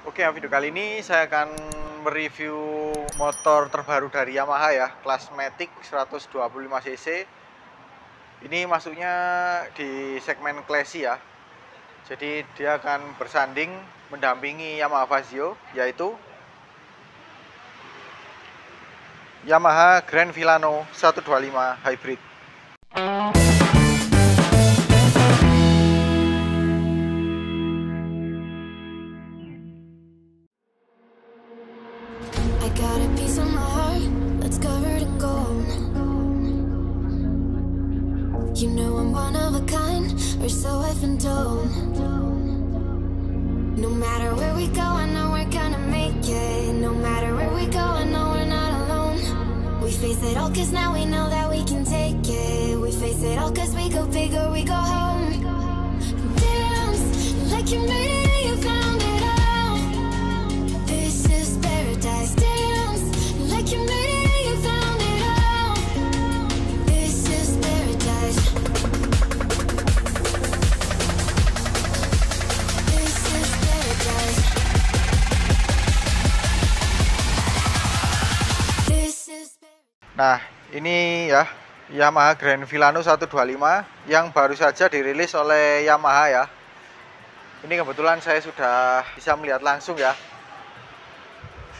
Oke, video kali ini saya akan mereview motor terbaru dari Yamaha ya, kelas Matic 125cc. Ini masuknya di segmen classy ya. Jadi dia akan bersanding mendampingi Yamaha Fazio, yaitu Yamaha Grand Filano 125 Hybrid. I got a piece of my heart that's covered in gold. You know I'm one of a kind, or so I've been told. No matter where we go, I know we're gonna make it. No matter where we go, I know we're not alone. We face it all cause now we know that we can take it. We face it all cause we go big or we go home. Dance like you made it, you found it all. This is paradise. Dance like you made it, you found it all. This is paradise. This is paradise. This is paradise. Nah, ini ya Yamaha Grand Filano 125 yang baru saja dirilis oleh Yamaha ya. Ini kebetulan saya sudah bisa melihat langsung ya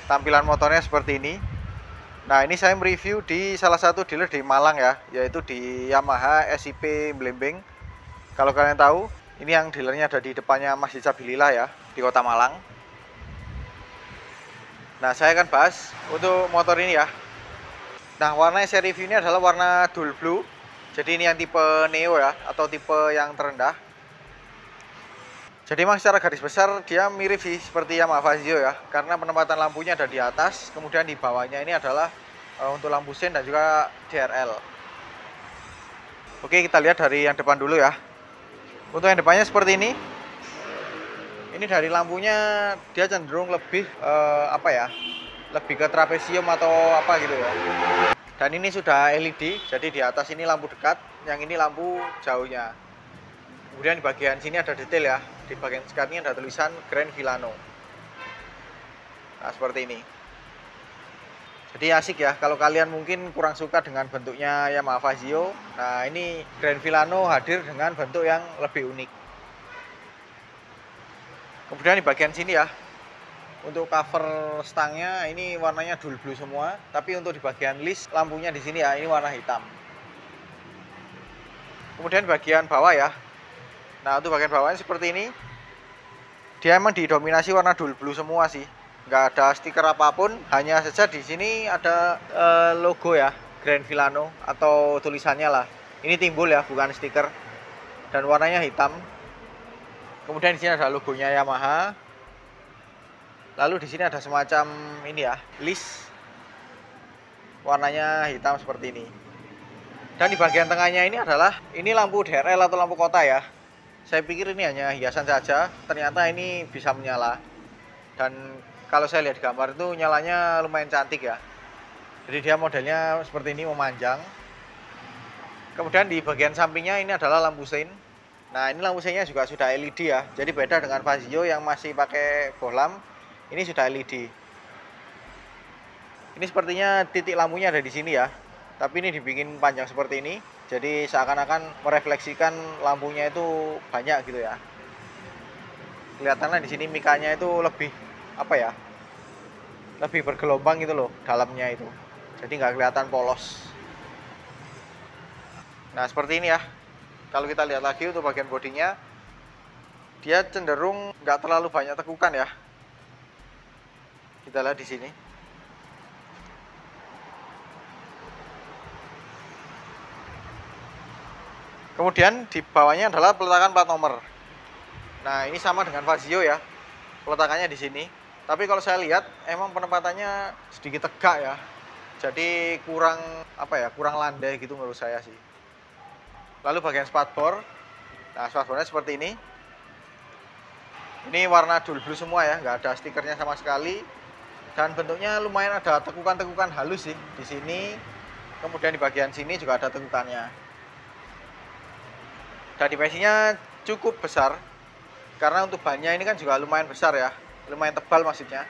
tampilan motornya seperti ini. Nah, ini saya mereview di salah satu dealer di Malang ya, yaitu di Yamaha SIP Blembeng. Kalau kalian tahu, ini yang dealernya ada di depannya Masjid Sabilillah ya, di Kota Malang. Nah, saya akan bahas untuk motor ini ya. Nah, warna yang saya review ini adalah warna dual blue. Jadi ini yang tipe Neo ya, atau tipe yang terendah. Jadi memang secara garis besar dia mirip sih seperti Yamaha Fazio ya, karena penempatan lampunya ada di atas, kemudian di bawahnya ini adalah untuk lampu sen dan juga DRL. Oke, kita lihat dari yang depan dulu ya. Untuk yang depannya seperti ini. Ini dari lampunya dia cenderung lebih lebih ke trapesium atau apa gitu ya. Dan ini sudah LED, jadi di atas ini lampu dekat, yang ini lampu jauhnya. Kemudian di bagian sini ada detail ya, di bagian sekatnya ada tulisan Grand Filano. Nah, seperti ini. Jadi asik ya, kalau kalian mungkin kurang suka dengan bentuknya Yamaha Fazio. Nah, ini Grand Filano hadir dengan bentuk yang lebih unik. Kemudian di bagian sini ya, untuk cover stangnya ini warnanya dual blue semua, tapi untuk di bagian list lampunya di sini ya ini warna hitam. Kemudian bagian bawah ya. Nah, untuk bagian bawahnya seperti ini. Dia emang didominasi warna dual blue semua sih. Nggak ada stiker apapun, hanya saja di sini ada logo ya, Grand Filano atau tulisannya lah. Ini timbul ya, bukan stiker. Dan warnanya hitam. Kemudian di sini ada logonya Yamaha. Lalu di sini ada semacam ini ya, list warnanya hitam seperti ini. Dan di bagian tengahnya ini lampu DRL atau lampu kota ya. Saya pikir ini hanya hiasan saja, ternyata ini bisa menyala. Dan kalau saya lihat di gambar itu nyalanya lumayan cantik ya. Jadi dia modelnya seperti ini, memanjang. Kemudian di bagian sampingnya ini adalah lampu sein. Nah, ini lampu seinnya juga sudah LED ya. Jadi beda dengan Fazio yang masih pakai bohlam. Ini sudah LED. Ini sepertinya titik lampunya ada di sini ya. Tapi ini dibikin panjang seperti ini. Jadi seakan-akan merefleksikan lampunya itu banyak gitu ya. Kelihatannya di sini mikanya itu lebih lebih bergelombang gitu loh dalamnya itu. Jadi nggak kelihatan polos. Nah, seperti ini ya. Kalau kita lihat lagi untuk bagian bodinya, dia cenderung nggak terlalu banyak tekukan ya. Kita lihat di sini. Kemudian di bawahnya adalah peletakan plat nomor. Nah, ini sama dengan Fazio ya. Peletakannya di sini. Tapi kalau saya lihat emang penempatannya sedikit tegak ya. Jadi kurang kurang landai gitu menurut saya sih. Lalu bagian spatbor. Nah, spatbornya seperti ini. Ini warna dual blue semua ya, nggak ada stikernya sama sekali. Dan bentuknya lumayan ada tekukan-tekukan halus sih di sini. Kemudian di bagian sini juga ada tekukannya. Dan dimensinya cukup besar karena untuk bannya ini kan juga lumayan besar ya. lumayan tebal maksudnya.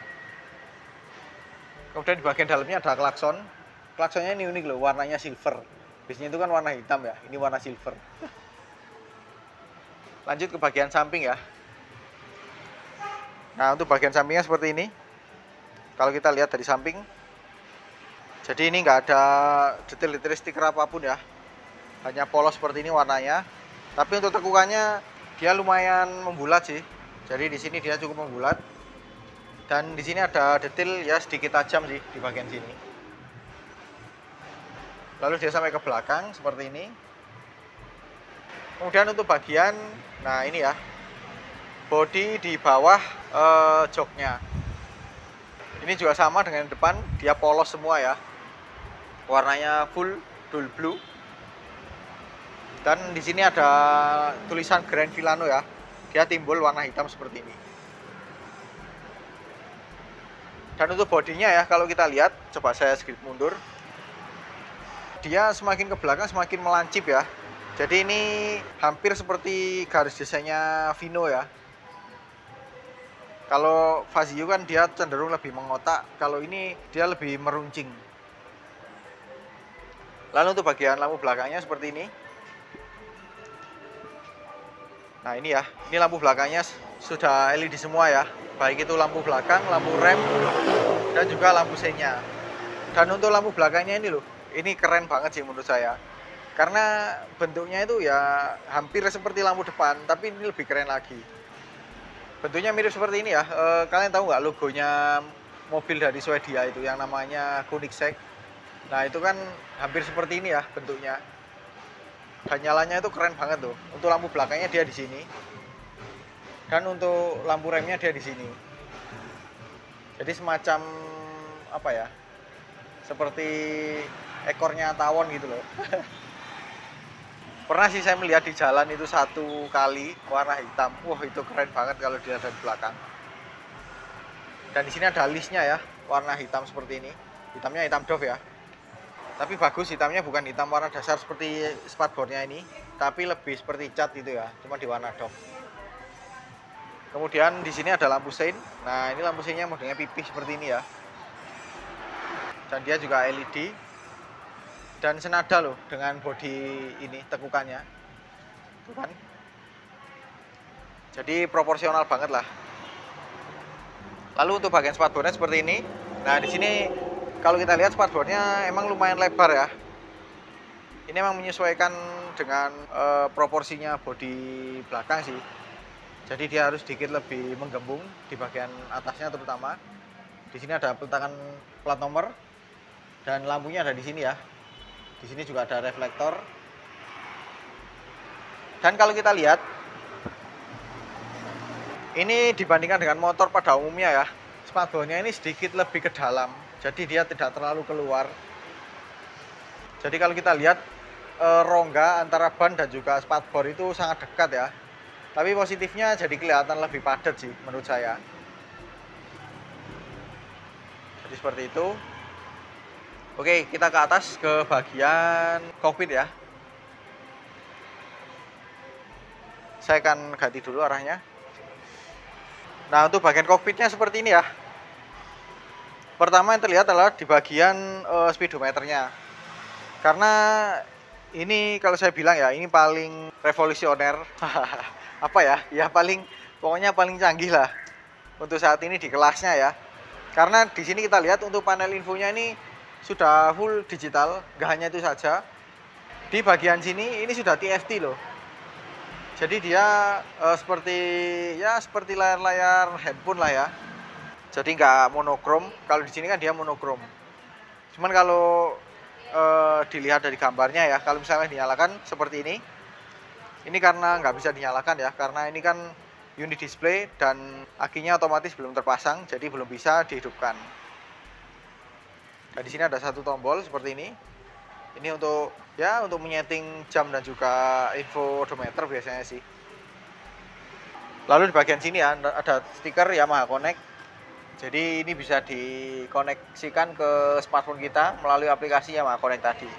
Kemudian di bagian dalamnya ada klakson. Klaksonnya ini unik loh, warnanya silver. Biasanya itu kan warna hitam ya, ini warna silver. Lanjut ke bagian samping ya. Nah, untuk bagian sampingnya seperti ini. Kalau kita lihat dari samping, jadi ini nggak ada detail-detail stiker apapun ya, hanya polos seperti ini warnanya. Tapi untuk tekukannya dia lumayan membulat sih. Jadi di sini dia cukup membulat. Dan di sini ada detail ya sedikit tajam sih di bagian sini. Lalu dia sampai ke belakang seperti ini. Kemudian untuk bagian, nah ini ya, bodi di bawah joknya. Ini juga sama dengan depan, dia polos semua ya. Warnanya full dual blue. Dan di sini ada tulisan Grand Villano ya. Dia timbul warna hitam seperti ini. Dan untuk bodinya ya, kalau kita lihat, coba saya sedikit mundur. Dia semakin ke belakang semakin melancip ya. Jadi ini hampir seperti garis desainnya Vino ya. Kalau Fazio kan dia cenderung lebih mengotak, kalau ini dia lebih meruncing. Lalu untuk bagian lampu belakangnya seperti ini. Nah ini ya, ini lampu belakangnya sudah LED semua ya. Baik itu lampu belakang, lampu rem, dan juga lampu senya. Dan untuk lampu belakangnya ini loh, ini keren banget sih menurut saya. Karena bentuknya itu ya hampir seperti lampu depan, tapi ini lebih keren lagi. Bentuknya mirip seperti ini ya. Kalian tahu nggak logonya mobil dari Swedia itu yang namanya Koenigsegg? Nah itu kan hampir seperti ini ya bentuknya. Dan nyalanya itu keren banget tuh. Untuk lampu belakangnya dia di sini. Dan untuk lampu remnya dia di sini. Jadi semacam apa ya? Seperti ekornya tawon gitu loh. Pernah sih saya melihat di jalan itu satu kali warna hitam. Wah, itu keren banget kalau dilihat dari belakang. Dan di sini ada listnya ya, warna hitam seperti ini. Hitamnya hitam doff ya. Tapi bagus, hitamnya bukan hitam warna dasar seperti spatboardnya ini, tapi lebih seperti cat gitu ya, cuma di warna doff. Kemudian di sini ada lampu sein. Nah, ini lampu seinnya modelnya pipih seperti ini ya. Dan dia juga LED. Dan senada loh dengan bodi ini tekukannya. Tuh kan. Jadi proporsional banget lah. Lalu untuk bagian spatboardnya seperti ini. Nah, di sini kalau kita lihat spatboardnya emang lumayan lebar ya. Ini emang menyesuaikan dengan proporsinya bodi belakang sih. Jadi dia harus sedikit lebih menggembung di bagian atasnya terutama. Di sini ada peletakan plat nomor dan lampunya ada di sini ya. Di sini juga ada reflektor. Dan kalau kita lihat, ini dibandingkan dengan motor pada umumnya ya, spatboardnya ini sedikit lebih ke dalam. Jadi dia tidak terlalu keluar. Jadi kalau kita lihat rongga antara ban dan juga spatboard itu sangat dekat ya. Tapi positifnya jadi kelihatan lebih padat sih menurut saya. Jadi seperti itu. Oke, kita ke atas ke bagian kokpit ya. Saya akan ganti dulu arahnya. Nah, untuk bagian kokpitnya seperti ini ya. Pertama yang terlihat adalah di bagian speedometernya. Karena ini kalau saya bilang ya, ini paling revolusioner. Apa ya? Ya pokoknya paling canggih lah untuk saat ini di kelasnya ya. Karena di sini kita lihat untuk panel infonya ini sudah full digital, nggak hanya itu saja. Di bagian sini ini sudah TFT loh. Jadi dia seperti layar-layar handphone lah ya. Jadi nggak monokrom. Kalau di sini kan dia monokrom. Cuman kalau dilihat dari gambarnya ya, kalau misalnya dinyalakan seperti ini karena nggak bisa dinyalakan ya, karena ini kan unit display dan akinya otomatis belum terpasang, jadi belum bisa dihidupkan. Dan di sini ada satu tombol seperti ini. Ini untuk menyeting jam dan juga info odometer biasanya sih. Lalu di bagian sini ya ada stiker Yamaha Connect. Jadi ini bisa dikoneksikan ke smartphone kita melalui aplikasi Yamaha Connect tadi.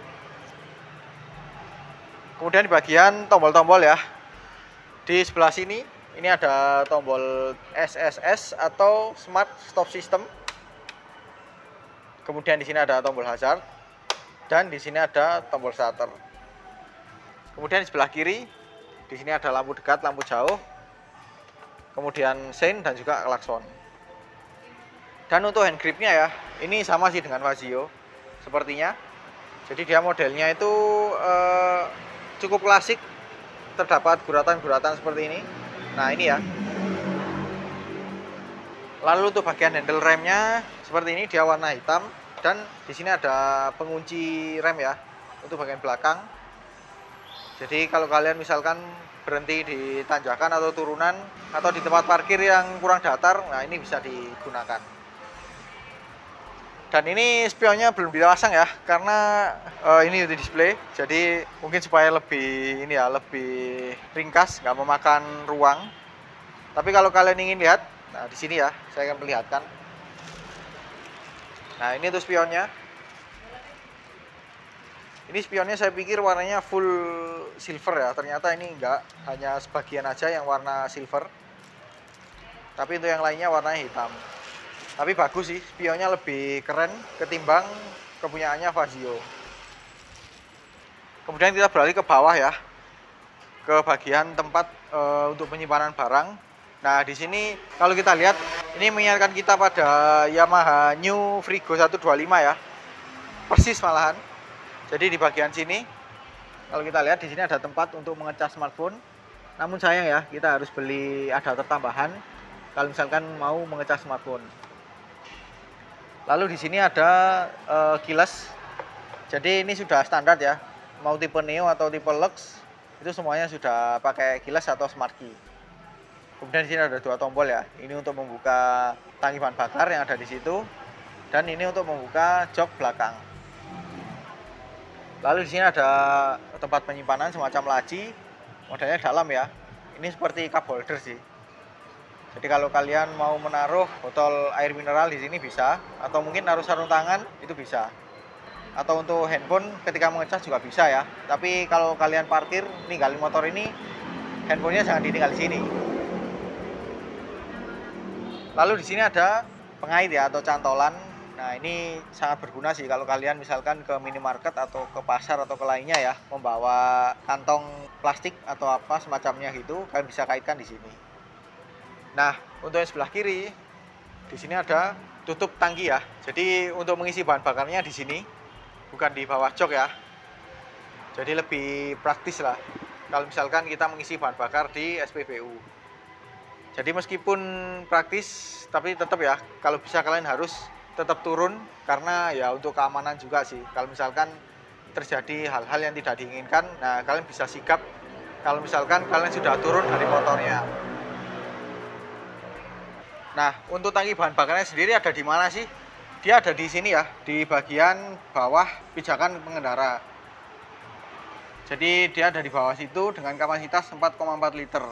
Kemudian di bagian tombol-tombol ya. Di sebelah sini Ini ada tombol SSS atau Smart Stop System. Kemudian di sini ada tombol hazard dan di sini ada tombol starter. Kemudian di sebelah kiri di sini ada lampu dekat, lampu jauh, kemudian sein dan juga klakson. Dan untuk hand gripnya ya, ini sama sih dengan Fazio sepertinya. Jadi dia modelnya itu cukup klasik, terdapat guratan-guratan seperti ini. Nah ini ya. Lalu untuk bagian handle remnya seperti ini, dia warna hitam dan di sini ada pengunci rem ya untuk bagian belakang. Jadi kalau kalian misalkan berhenti di tanjakan atau turunan atau di tempat parkir yang kurang datar, nah ini bisa digunakan. Dan ini spionnya belum dipasang ya, karena ini udah display. Jadi mungkin supaya lebih ini ya, lebih ringkas, nggak memakan ruang. Tapi kalau kalian ingin lihat, nah di sini ya, saya akan perlihatkan. Nah ini tuh spionnya. Ini spionnya saya pikir warnanya full silver ya. Ternyata ini enggak, hanya sebagian aja yang warna silver. Tapi untuk yang lainnya warnanya hitam. Tapi bagus sih, spionnya lebih keren ketimbang kepunyaannya Fazio. Kemudian kita beralih ke bawah ya, ke bagian tempat untuk penyimpanan barang. Nah di sini kalau kita lihat, ini mengingatkan kita pada Yamaha New Frigo 125 ya, persis malahan. Jadi di bagian sini, kalau kita lihat di sini ada tempat untuk mengecas smartphone. Namun sayang ya, kita harus beli adapter tambahan kalau misalkan mau mengecas smartphone. Lalu di sini ada kilas. Jadi ini sudah standar ya. Mau tipe Neo atau tipe Lux itu semuanya sudah pakai kilas atau smart key. Kemudian di sini ada dua tombol ya. Ini untuk membuka tangki bahan bakar yang ada di situ dan ini untuk membuka jok belakang. Lalu di sini ada tempat penyimpanan semacam laci. Modelnya dalam ya. Ini seperti cup holder sih. Jadi kalau kalian mau menaruh botol air mineral di sini bisa, atau mungkin naruh sarung tangan itu bisa. Atau untuk handphone ketika mengecas juga bisa ya. Tapi kalau kalian parkir ninggalin motor ini, handphonenya jangan ditinggal di sini. Lalu di sini ada pengait ya atau cantolan. Nah ini sangat berguna sih kalau kalian misalkan ke minimarket atau ke pasar atau ke lainnya ya, membawa kantong plastik atau apa semacamnya gitu, kalian bisa kaitkan di sini. Nah, untuk yang sebelah kiri, di sini ada tutup tangki ya. Jadi untuk mengisi bahan bakarnya di sini, bukan di bawah jok ya. Jadi lebih praktis lah. Kalau misalkan kita mengisi bahan bakar di SPBU. Jadi meskipun praktis, tapi tetap ya, kalau bisa kalian harus tetap turun karena ya untuk keamanan juga sih. Kalau misalkan terjadi hal-hal yang tidak diinginkan, nah kalian bisa sigap. Kalau misalkan kalian sudah turun dari motornya. Nah, untuk tangki bahan bakarnya sendiri ada di mana sih? Dia ada di sini ya, di bagian bawah pijakan pengendara. Jadi dia ada di bawah situ dengan kapasitas 4,4 liter.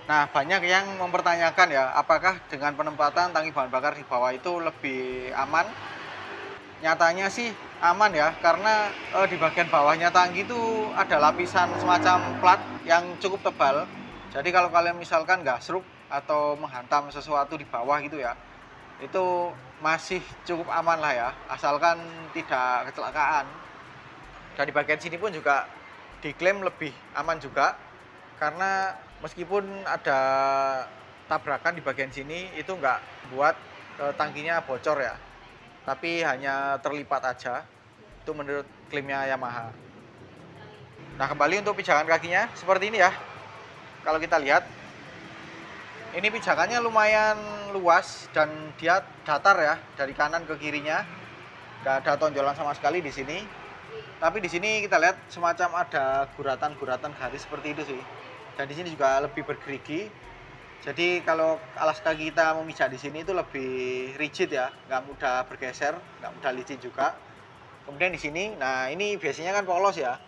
Nah, banyak yang mempertanyakan ya, apakah dengan penempatan tangki bahan bakar di bawah itu lebih aman? Nyatanya sih aman ya, karena di bagian bawahnya tangki itu ada lapisan semacam plat yang cukup tebal. Jadi kalau kalian misalkan gasruk atau menghantam sesuatu di bawah gitu ya, itu masih cukup aman lah ya, asalkan tidak kecelakaan. Dan di bagian sini pun juga diklaim lebih aman juga, karena meskipun ada tabrakan di bagian sini itu nggak buat tangkinya bocor ya, tapi hanya terlipat aja. Itu menurut klaimnya Yamaha. Nah kembali untuk pijakan kakinya seperti ini ya. Kalau kita lihat, ini pijakannya lumayan luas dan dia datar ya, dari kanan ke kirinya. Nggak ada tonjolan sama sekali di sini. Tapi di sini kita lihat semacam ada guratan-guratan garis seperti itu sih. Dan di sini juga lebih bergerigi. Jadi kalau alas kaki kita memijak di sini itu lebih rigid ya, nggak mudah bergeser, nggak mudah licin juga. Kemudian di sini, nah ini biasanya kan polos ya.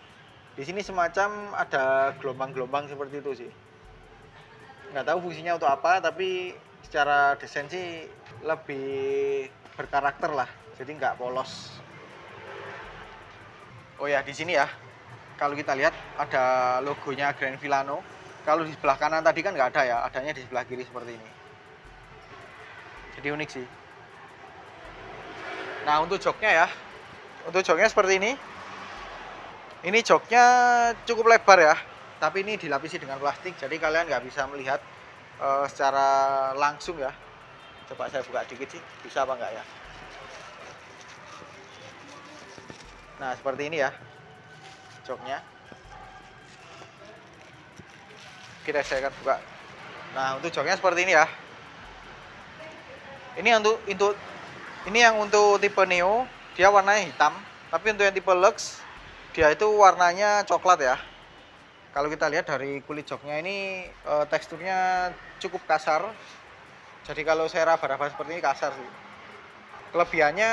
Di sini semacam ada gelombang-gelombang seperti itu sih. Nggak tahu fungsinya untuk apa, tapi secara desain sih lebih berkarakter lah, jadi nggak polos. Oh ya, di sini ya, kalau kita lihat ada logonya Grand Filano. Kalau di sebelah kanan tadi kan nggak ada ya, adanya di sebelah kiri seperti ini. Jadi unik sih. Nah untuk joknya ya, untuk joknya seperti ini. Ini joknya cukup lebar ya, tapi ini dilapisi dengan plastik, jadi kalian nggak bisa melihat secara langsung ya. Coba saya buka dikit sih, bisa apa nggak ya? Nah seperti ini ya joknya. Kita saya akan buka. Nah untuk joknya seperti ini ya. Ini yang untuk tipe Neo dia warnanya hitam, tapi untuk yang tipe Lux dia itu warnanya coklat ya. Kalau kita lihat dari kulit joknya ini teksturnya cukup kasar. Jadi kalau saya raba-raba seperti ini kasar sih. Kelebihannya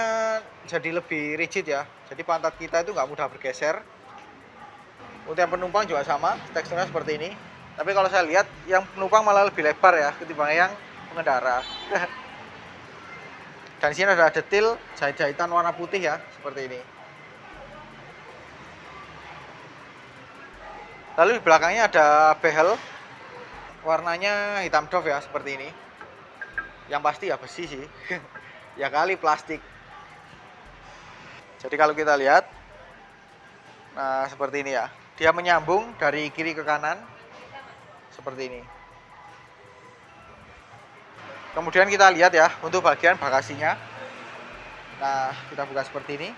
jadi lebih rigid ya. Jadi pantat kita itu nggak mudah bergeser. Untuk yang penumpang juga sama, teksturnya seperti ini. Tapi kalau saya lihat yang penumpang malah lebih lebar ya ketimbang yang pengendara. Dan di sini ada detail jahit-jahitan warna putih ya, seperti ini. Lalu di belakangnya ada behel, warnanya hitam doff ya, seperti ini. Yang pasti ya besi sih, ya kali plastik. Jadi kalau kita lihat, nah seperti ini ya, dia menyambung dari kiri ke kanan. Seperti ini. Kemudian kita lihat ya untuk bagian bagasinya. Nah kita buka seperti ini.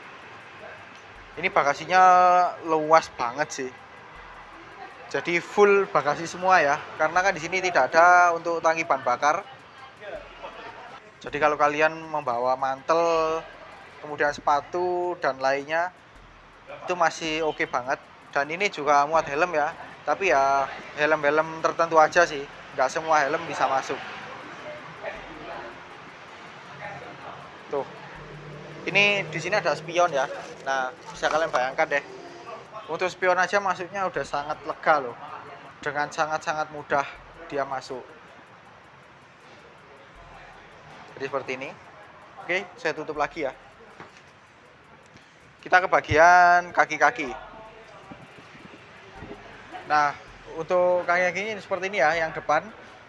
Ini bagasinya luas banget sih. Jadi full bagasi semua ya. Karena kan di sini tidak ada untuk tangki bahan bakar. Jadi kalau kalian membawa mantel, kemudian sepatu dan lainnya, itu masih oke banget. Dan ini juga muat helm ya. Tapi ya helm-helm tertentu aja sih, nggak semua helm bisa masuk. Tuh, ini di sini ada spion ya. Nah, bisa kalian bayangkan deh. Untuk spion aja masuknya udah sangat lega loh. Dengan sangat-sangat mudah dia masuk. Jadi seperti ini. Oke, saya tutup lagi ya. Kita ke bagian kaki-kaki. Nah, untuk kaki-kaki ini seperti ini ya, yang depan.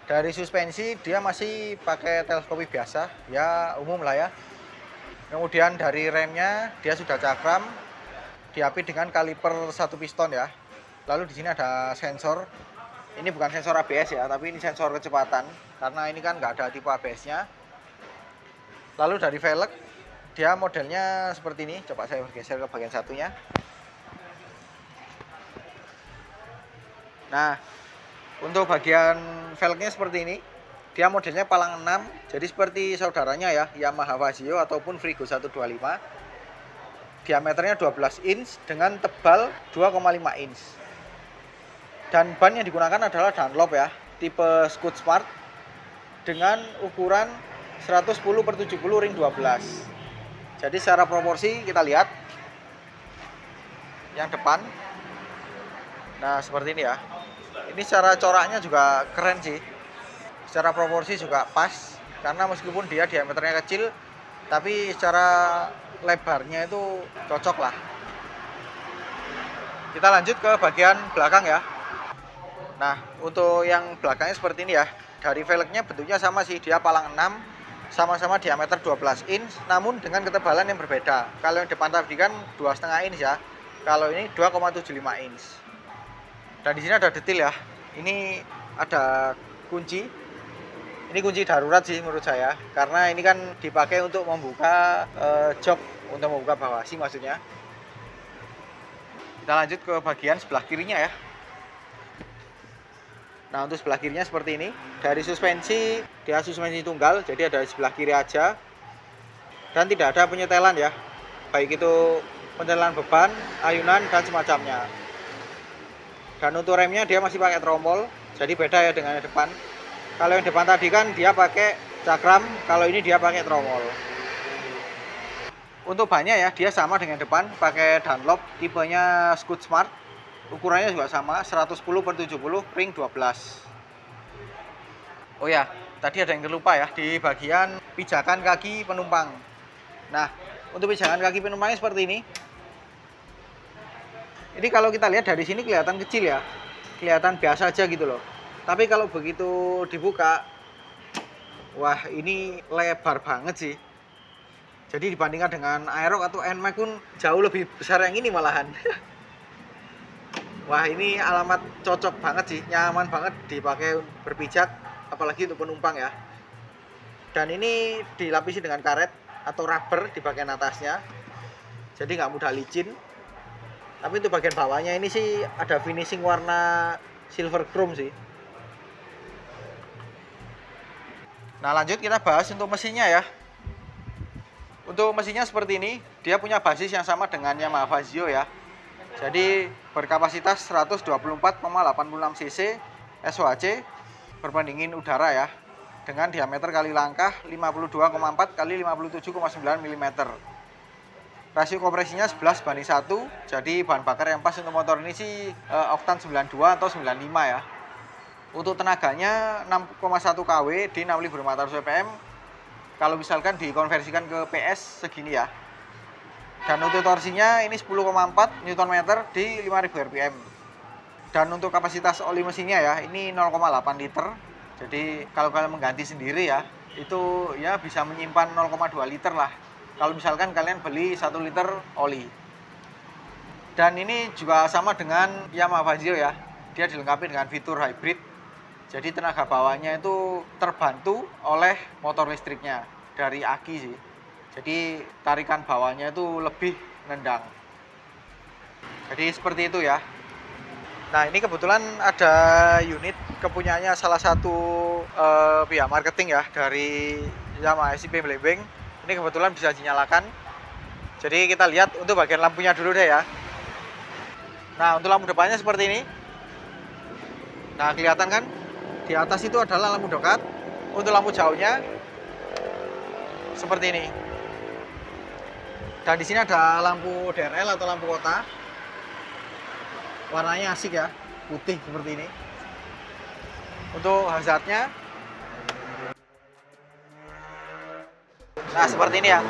Dari suspensi dia masih pakai teleskopi biasa, ya umum lah ya. Kemudian dari remnya dia sudah cakram, diapit dengan kaliper 1 piston ya. Lalu di sini ada sensor. Ini bukan sensor ABS ya, tapi ini sensor kecepatan. Karena ini kan nggak ada tipe ABS-nya. Lalu dari velg, dia modelnya seperti ini. Coba saya bergeser ke bagian satunya. Nah, untuk bagian velgnya seperti ini. Dia modelnya palang 6, jadi seperti saudaranya ya, Yamaha Vazio ataupun Frigo 125. Diameternya 12 inch dengan tebal 2,5 inch. Dan ban yang digunakan adalah Dunlop ya, tipe Scoot Smart dengan ukuran 110/70 ring 12. Jadi secara proporsi kita lihat yang depan. Nah, seperti ini ya. Ini secara coraknya juga keren sih. Secara proporsi juga pas. Karena meskipun dia diameternya kecil, tapi secara lebarnya itu cocok lah. Kita lanjut ke bagian belakang ya. Nah, untuk yang belakangnya seperti ini ya. Dari velgnya bentuknya sama sih. Dia palang 6, sama-sama diameter 12 inch, namun dengan ketebalan yang berbeda. Kalau yang depan tadi kan 2,5 inch ya. Kalau ini 2,75 inch. Dan di sini ada detail ya. Ini ada kunci. Ini kunci darurat sih menurut saya. Karena ini kan dipakai untuk membuka jok, untuk membuka bagasi maksudnya. Kita lanjut ke bagian sebelah kirinya ya. Nah, untuk sebelah kirinya seperti ini. Dari suspensi, dia suspensi tunggal, jadi ada di sebelah kiri aja. Dan tidak ada penyetelan ya. Baik itu penyetelan beban, ayunan, dan semacamnya. Dan untuk remnya dia masih pakai trompol, jadi beda ya dengan yang depan. Kalau yang depan tadi kan dia pakai cakram, kalau ini dia pakai trompol. Untuk bannya ya, dia sama dengan depan, pakai Dunlop, tipenya Scoot Smart. Ukurannya juga sama, 110/70 ring 12. Oh ya, tadi ada yang terlupa ya, di bagian pijakan kaki penumpang. Nah, untuk pijakan kaki penumpangnya seperti ini. Ini kalau kita lihat dari sini kelihatan kecil ya, kelihatan biasa aja gitu loh. Tapi kalau begitu dibuka, wah ini lebar banget sih. Jadi dibandingkan dengan Aerox atau NMAX pun jauh lebih besar yang ini malahan. Wah ini alamat cocok banget sih, nyaman banget dipakai berpijak, apalagi untuk penumpang ya. Dan ini dilapisi dengan karet atau rubber di bagian atasnya, jadi nggak mudah licin. Tapi untuk bagian bawahnya ini sih ada finishing warna silver chrome sih. Nah lanjut kita bahas untuk mesinnya ya. Untuk mesinnya seperti ini, dia punya basis yang sama dengan Yamaha Fazio ya. Jadi berkapasitas 124,86 cc SOHC berpendingin udara ya, dengan diameter kali langkah 52,4 kali 57,9 mm. Rasio kompresinya 11:1, jadi bahan bakar yang pas untuk motor ini sih oktan 92 atau 95 ya. Untuk tenaganya 6,1 kW di 6.500 ppm. Kalau misalkan dikonversikan ke PS segini ya. Dan untuk torsinya ini 10,4 Nm di 5.000 rpm. Dan untuk kapasitas oli mesinnya ya, ini 0,8 liter. Jadi kalau kalian mengganti sendiri ya, itu ya bisa menyimpan 0,2 liter lah. Kalau misalkan kalian beli 1 liter oli. Dan ini juga sama dengan Yamaha Fazio ya. Dia dilengkapi dengan fitur hybrid. Jadi tenaga bawahnya itu terbantu oleh motor listriknya dari aki sih. Jadi tarikan bawahnya itu lebih nendang. Jadi seperti itu ya. Nah ini kebetulan ada unit kepunyaannya salah satu pihak marketing ya dari Yamaha SIP Blembeng. Ini kebetulan bisa dinyalakan. Jadi kita lihat untuk bagian lampunya dulu deh ya. Nah untuk lampu depannya seperti ini. Nah kelihatan kan di atas itu adalah lampu dekat. Untuk lampu jauhnya seperti ini. Dan di sini ada lampu DRL atau lampu kota. Warnanya asik ya, putih seperti ini. Untuk hazardnya, nah seperti ini ya.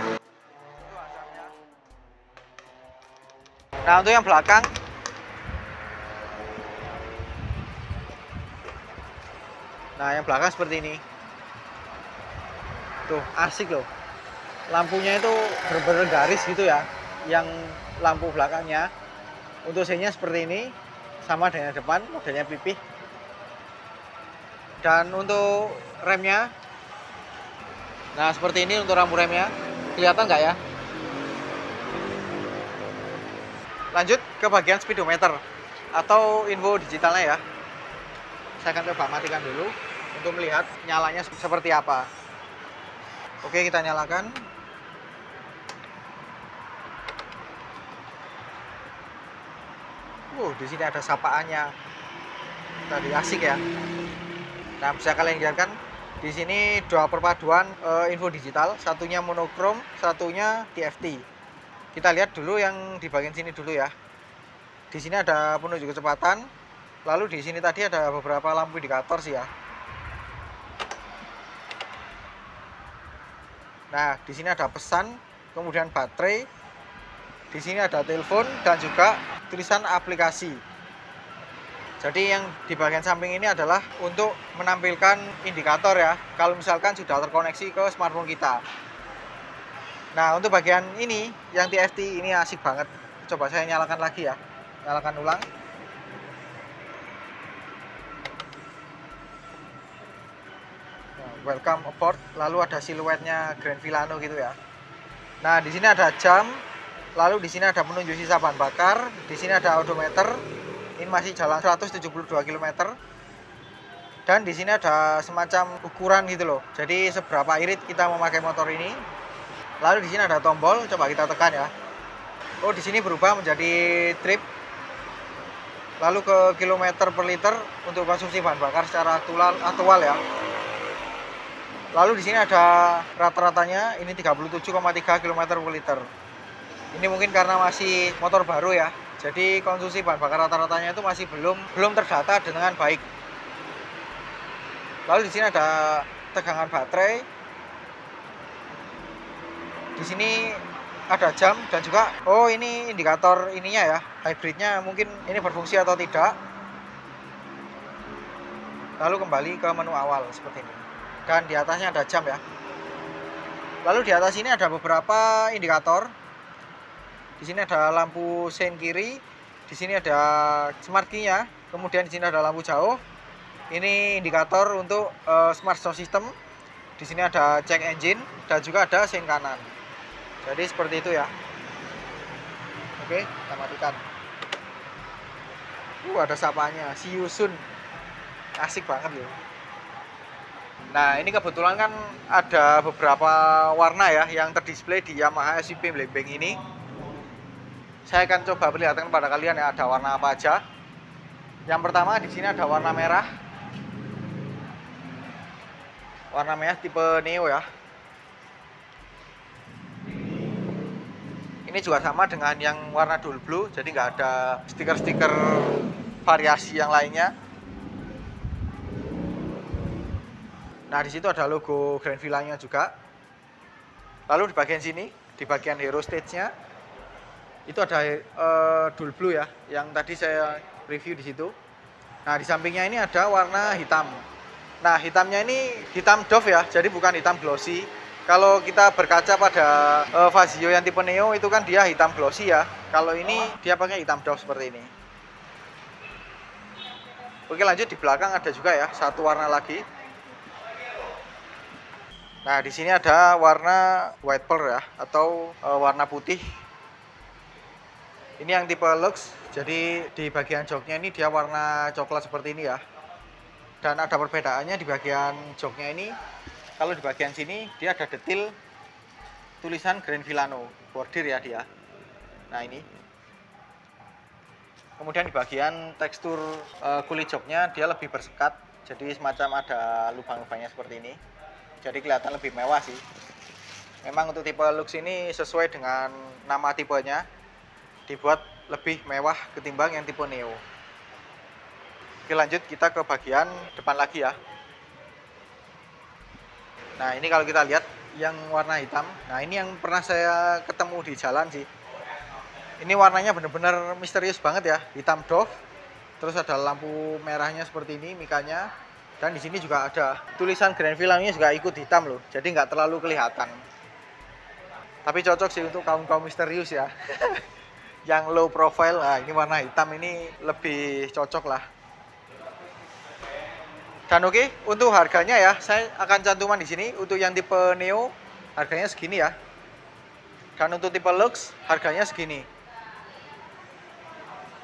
Nah untuk yang belakang, nah yang belakang seperti ini. Tuh asik loh. Lampunya itu bener-bener garis gitu ya, yang lampu belakangnya. Untuk seinnya seperti ini, sama dengan depan, modelnya pipih. Dan untuk remnya, nah seperti ini untuk rambu remnya, kelihatan nggak ya? Lanjut ke bagian speedometer atau info digitalnya ya. Saya akan coba matikan dulu untuk melihat nyalanya seperti apa. Oke kita nyalakan. Di sini ada sapaannya. Tadi asik ya. Nah, bisa kalian lihat kan di sini dua perpaduan info digital, satunya monokrom, satunya TFT. Kita lihat dulu yang di bagian sini dulu ya. Di sini ada penunjuk kecepatan. Lalu di sini tadi ada beberapa lampu indikator sih ya. Nah, di sini ada pesan, kemudian baterai. Di sini ada telepon dan juga tulisan aplikasi. Jadi yang di bagian samping ini adalah untuk menampilkan indikator ya, kalau misalkan sudah terkoneksi ke smartphone kita. Nah untuk bagian ini yang TFT ini asik banget. Coba saya nyalakan lagi ya, nyalakan ulang. Nah, welcome aboard, lalu ada siluetnya Grand Villano gitu ya. Nah di sini ada jam. Lalu di sini ada penunjuk sisa bahan bakar, di sini ada odometer, ini masih jalan 172 km. Dan di sini ada semacam ukuran gitu loh. Jadi seberapa irit kita memakai motor ini. Lalu di sini ada tombol, coba kita tekan ya. Oh di sini berubah menjadi trip. Lalu ke kilometer per liter untuk konsumsi bahan bakar secara aktual ya. Lalu di sini ada rata-ratanya, ini 37,3 km per liter. Ini mungkin karena masih motor baru ya, jadi konsumsi bahan bakar rata-ratanya itu masih belum terdata dengan baik. Lalu di sini ada tegangan baterai. Di sini ada jam dan juga ini indikator ininya ya, hybridnya mungkin ini berfungsi atau tidak. lalu kembali ke menu awal seperti ini. Dan di atasnya ada jam ya. Lalu di atas ini ada beberapa indikator. Di sini ada lampu sein kiri, di sini ada smart key-nya, kemudian di sini ada lampu jauh. Ini indikator untuk smart sound system. Di sini ada check engine dan juga ada sein kanan. Jadi seperti itu ya. Oke, kita matikan. Ada sapanya, see you soon. Asik banget loh. Nah, ini kebetulan kan ada beberapa warna ya yang terdisplay di Yamaha SUV Blank ini. Saya akan coba perlihatkan kepada kalian ya, ada warna apa aja. Yang pertama di sini ada warna merah. Warna merah tipe Neo ya. Ini juga sama dengan yang warna dual blue, jadi nggak ada stiker-stiker variasi yang lainnya. Nah, di situ ada logo Grand Villa-nya juga. Lalu di bagian sini, di bagian hero stage-nya, itu ada dual blue ya, yang tadi saya review di situ. Nah, di sampingnya ini ada warna hitam. Nah, hitamnya ini hitam doff ya, jadi bukan hitam glossy. Kalau kita berkaca pada Fazio yang tipe Neo itu kan dia hitam glossy ya. Kalau ini dia pakai hitam doff seperti ini. Oke, lanjut di belakang ada juga ya satu warna lagi. Nah, di sini ada warna white pearl ya, atau warna putih. Ini yang tipe Lux. Jadi di bagian joknya ini dia warna coklat seperti ini ya. Dan ada perbedaannya di bagian joknya ini. Kalau di bagian sini dia ada detail tulisan Grand Villano bordir ya dia. Nah, ini. Kemudian di bagian tekstur kulit joknya dia lebih bersekat. Jadi semacam ada lubang-lubangnya seperti ini. Jadi kelihatan lebih mewah sih. Memang untuk tipe Lux ini sesuai dengan nama tipenya, dibuat lebih mewah ketimbang yang tipe Neo. Oke, lanjut kita ke bagian depan lagi ya. Nah, ini kalau kita lihat yang warna hitam. Nah, ini yang pernah saya ketemu di jalan sih. Ini warnanya bener-bener misterius banget ya, hitam doff. Terus ada lampu merahnya seperti ini, mikanya. Dan di sini juga ada tulisan Grand Villano-nya juga ikut hitam loh. Jadi nggak terlalu kelihatan. Tapi cocok sih untuk kaum-kaum misterius ya. Yang low profile, nah ini warna hitam ini lebih cocok lah. Dan oke, untuk harganya ya, saya akan cantuman di sini. Untuk yang tipe Neo, harganya segini ya. Dan untuk tipe Lux, harganya segini.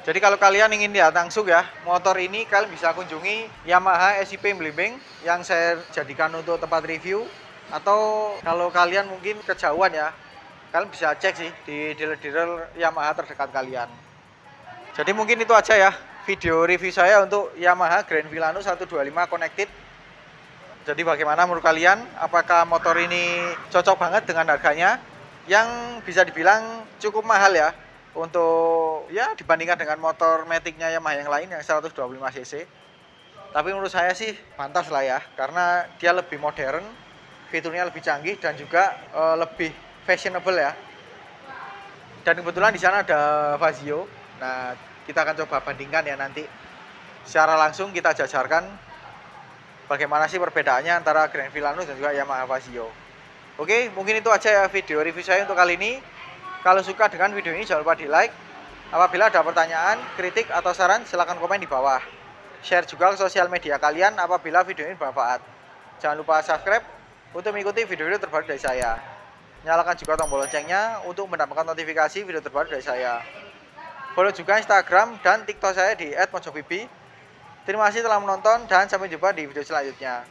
Jadi kalau kalian ingin lihat langsung ya, motor ini kalian bisa kunjungi Yamaha SUV Blimbing yang saya jadikan untuk tempat review. Atau kalau kalian mungkin kejauhan ya, kalian bisa cek sih di dealer-dealer Yamaha terdekat kalian. Jadi mungkin itu aja ya video review saya untuk Yamaha Grand Villano 125 Connected. Jadi bagaimana menurut kalian? Apakah motor ini cocok banget dengan harganya? Yang bisa dibilang cukup mahal ya, untuk ya dibandingkan dengan motor Matic-nya Yamaha yang lain yang 125 cc. Tapi menurut saya sih pantas lah ya, karena dia lebih modern, fiturnya lebih canggih dan juga lebih fashionable ya. Dan kebetulan di sana ada Fazio. Nah, kita akan coba bandingkan ya nanti. Secara langsung kita jajarkan bagaimana sih perbedaannya antara Grand Villano dan juga Yamaha Fazio. Oke, mungkin itu aja ya video review saya untuk kali ini. Kalau suka dengan video ini jangan lupa di like. Apabila ada pertanyaan, kritik atau saran silahkan komen di bawah. Share juga ke sosial media kalian apabila video ini bermanfaat. Jangan lupa subscribe untuk mengikuti video-video terbaru dari saya. Nyalakan juga tombol loncengnya untuk mendapatkan notifikasi video terbaru dari saya. Follow juga Instagram dan TikTok saya di @mojovibi. Terima kasih telah menonton dan sampai jumpa di video selanjutnya.